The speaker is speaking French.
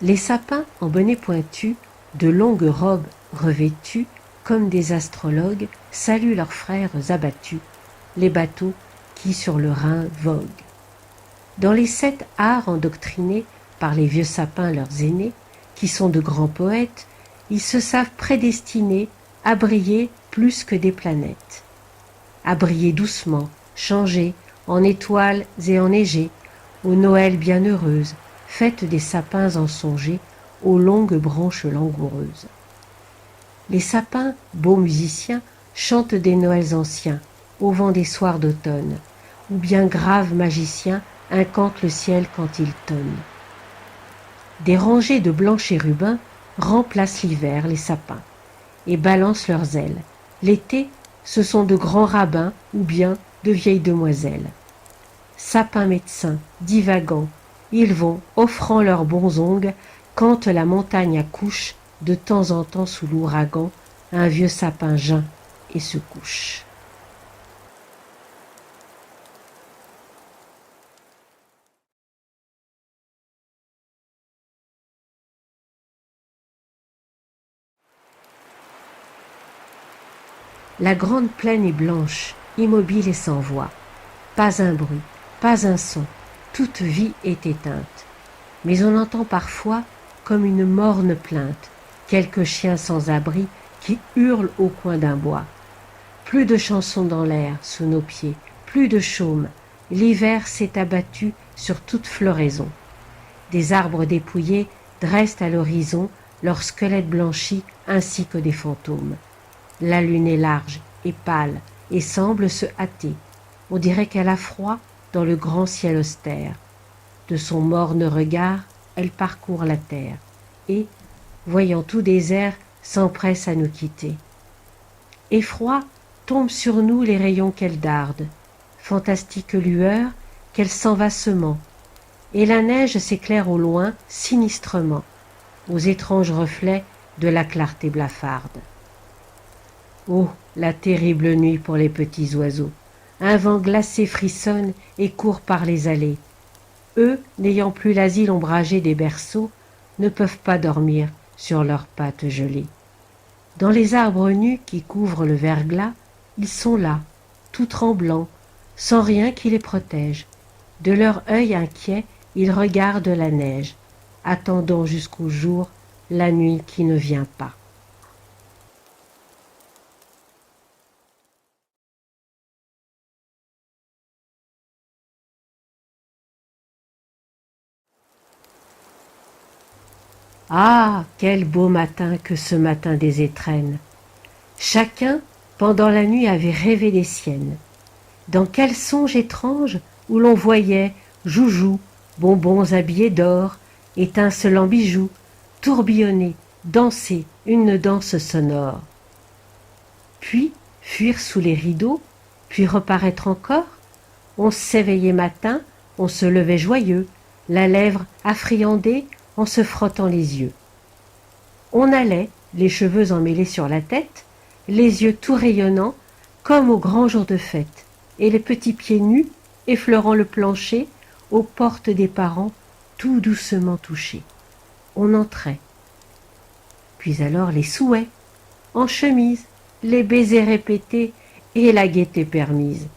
Les sapins en bonnet pointu, de longues robes revêtues, comme des astrologues, saluent leurs frères abattus, les bateaux qui sur le Rhin voguent. Dans les 7 arts endoctrinés par les vieux sapins leurs aînés, qui sont de grands poètes, ils se savent prédestinés à briller plus que des planètes. À briller doucement, changés, en étoiles et enneigés, aux Noëls bienheureuses, fêtes des sapins ensongés, aux longues branches langoureuses. Les sapins, beaux musiciens, chantent des Noëls anciens, au vent des soirs d'automne, ou bien graves magiciens incantent le ciel quand il tonne. Des rangées de blancs chérubins remplacent l'hiver les sapins, et balancent leurs ailes. L'été, ce sont de grands rabbins ou bien de vieilles demoiselles. Sapins médecins, divagants, ils vont, offrant leurs bons ongles, quand la montagne accouche, de temps en temps sous l'ouragan, un vieux sapin geint et se couche. La grande plaine est blanche, immobile et sans voix. Pas un bruit, pas un son, toute vie est éteinte. Mais on entend parfois, comme une morne plainte, quelques chiens sans abri qui hurlent au coin d'un bois. Plus de chansons dans l'air, sous nos pieds, plus de chaume. L'hiver s'est abattu sur toute floraison. Des arbres dépouillés dressent à l'horizon leurs squelettes blanchis ainsi que des fantômes. La lune est large et pâle et semble se hâter. On dirait qu'elle a froid dans le grand ciel austère. De son morne regard, elle parcourt la terre et, voyant tout désert, s'empresse à nous quitter. Effroi, tombent sur nous les rayons qu'elle darde, fantastique lueur qu'elle s'en va semant, et la neige s'éclaire au loin sinistrement, aux étranges reflets de la clarté blafarde. Oh, la terrible nuit pour les petits oiseaux! Un vent glacé frissonne et court par les allées. Eux, n'ayant plus l'asile ombragé des berceaux, ne peuvent pas dormir sur leurs pattes gelées. Dans les arbres nus qui couvrent le verglas, ils sont là, tout tremblants, sans rien qui les protège. De leur œil inquiet, ils regardent la neige, attendant jusqu'au jour la nuit qui ne vient pas. Ah, quel beau matin que ce matin des étrennes! Chacun, pendant la nuit, avait rêvé des siennes. Dans quel songe étrange où l'on voyait joujoux, bonbons habillés d'or, étincelants bijoux, tourbillonner, danser une danse sonore. Puis fuir sous les rideaux, puis reparaître encore. On s'éveillait matin, on se levait joyeux, la lèvre affriandée en se frottant les yeux. On allait, les cheveux emmêlés sur la tête, les yeux tout rayonnants, comme au grand jour de fête, et les petits pieds nus, effleurant le plancher, aux portes des parents, tout doucement touchés. On entrait. Puis alors les souhaits, en chemise, les baisers répétés et la gaieté permise.